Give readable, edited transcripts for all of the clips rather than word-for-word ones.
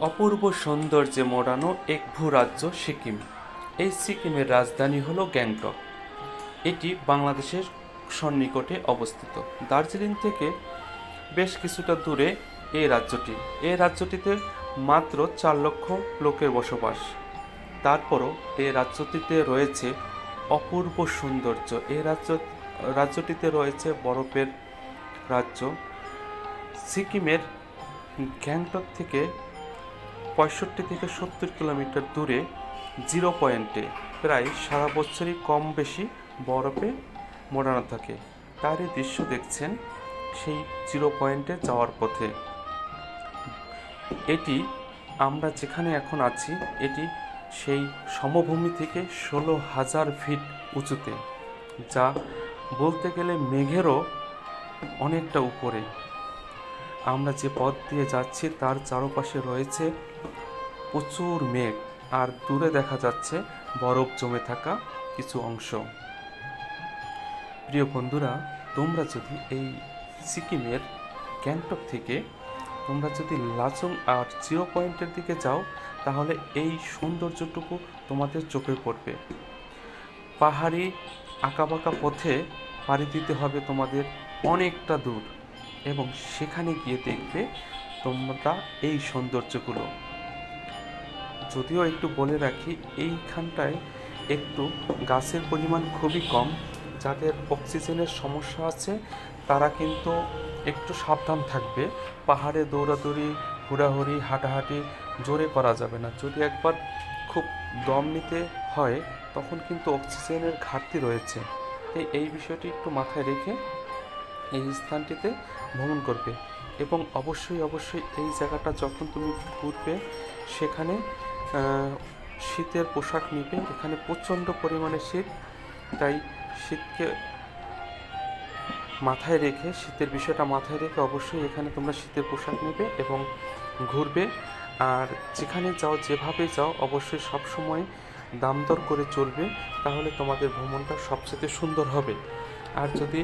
অপূর্ব সৌন্দর্যে মোড়ানো এক ভূরাজ্য সিকিম। এই সিকিমের রাজধানী হল গ্যাংটক। এটি বাংলাদেশের সন্নিকটে অবস্থিত। দার্জিলিং থেকে বেশ কিছুটা দূরে এই রাজ্যটিতে মাত্র 4 লক্ষ লোকের বসবাস। তারপরও এই রাজ্যটিতে রয়েছে অপূর্ব সৌন্দর্য। রাজ্যটিতে রয়েছে বরফের রাজ্য। সিকিমের গ্যাংটক থেকে 65 থেকে 70 কিলোমিটার দূরে জিরো পয়েন্টে প্রায় সারা বছরই কম বেশি বরফে মোড়ানো থাকে। তারই দৃশ্য দেখছেন সেই জিরো পয়েন্টে যাওয়ার পথে। এটি আমরা যেখানে এখন আছি, এটি সেই সমভূমি থেকে 16,000 ফিট উঁচুতে, যা বলতে গেলে মেঘেরও অনেকটা উপরে। আমরা যে পথ দিয়ে যাচ্ছি তার চারপাশে রয়েছে প্রচুর মেঘ, আর দূরে দেখা যাচ্ছে বরফ জমে থাকা কিছু অংশ। প্রিয় বন্ধুরা, তোমরা যদি এই সিকিমের গ্যাংটক থেকে তোমরা যদি লাচুং আর জিরো পয়েন্টের দিকে যাও, তাহলে এই সৌন্দর্যটুকু তোমাদের চোখে পড়বে। পাহাড়ি আঁকাবাঁকা পথে পাড়ি দিতে হবে তোমাদের অনেকটা দূর, এবং সেখানে গিয়ে দেখবে তোমরা এই সৌন্দর্যগুলো। যদিও একটু বলে রাখি, এইখানটায় একটু গাছের পরিমাণ খুবই কম। যাদের অক্সিজেনের সমস্যা আছে তারা কিন্তু একটু সাবধান থাকবে। পাহাড়ে দৌড়াদৌড়ি, হুড়াহুড়ি, হাঁটাহাঁটি জোরে করা যাবে না। যদি একবার খুব দম নিতে হয় তখন কিন্তু অক্সিজেনের ঘাটতি রয়েছে। তাই এই বিষয়টি একটু মাথায় রেখে এই স্থানটিতে ভ্রমণ করবে। এবং অবশ্যই এই জায়গাটা যখন তুমি ঘুরবে সেখানে শীতের পোশাক নিবে। এখানে প্রচণ্ড পরিমাণে শীত, তাই শীতকে মাথায় রেখে, শীতের বিষয়টা মাথায় রেখে অবশ্যই এখানে তোমরা শীতের পোশাক নেবে এবং ঘুরবে। আর যেখানে যাও, যেভাবে যাও, অবশ্যই সবসময় দাম দর করে চলবে, তাহলে তোমাদের ভ্রমণটা সবচেয়ে সুন্দর হবে। আর যদি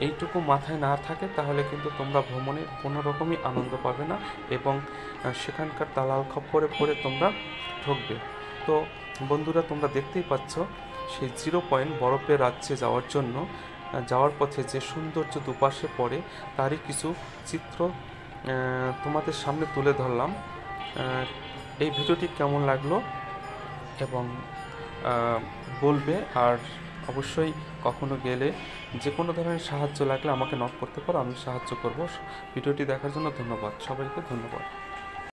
এইটুকু মাথায় না থাকে তাহলে কিন্তু তোমরা ভ্রমণে কোনো রকমই আনন্দ পাবে না, এবং সেখানকার দালাল খপ্পরে পড়ে তোমরা ঠকবে। তো বন্ধুরা, তোমরা দেখতেই পাচ্ছ সেই জিরো পয়েন্ট বরফের রাজ্যে যাওয়ার পথে যে সৌন্দর্য দুপাশে পড়ে তারই কিছু চিত্র তোমাদের সামনে তুলে ধরলাম। এই ভিডিওটি কেমন লাগলো এবং বলবে। আর অবশ্যই কখনো গেলে যে কোনো ধরনের সাহায্য লাগলে আমাকে নক করতে পারো, আমি সাহায্য করব। ভিডিওটি দেখার জন্য ধন্যবাদ। সবাইকে ধন্যবাদ।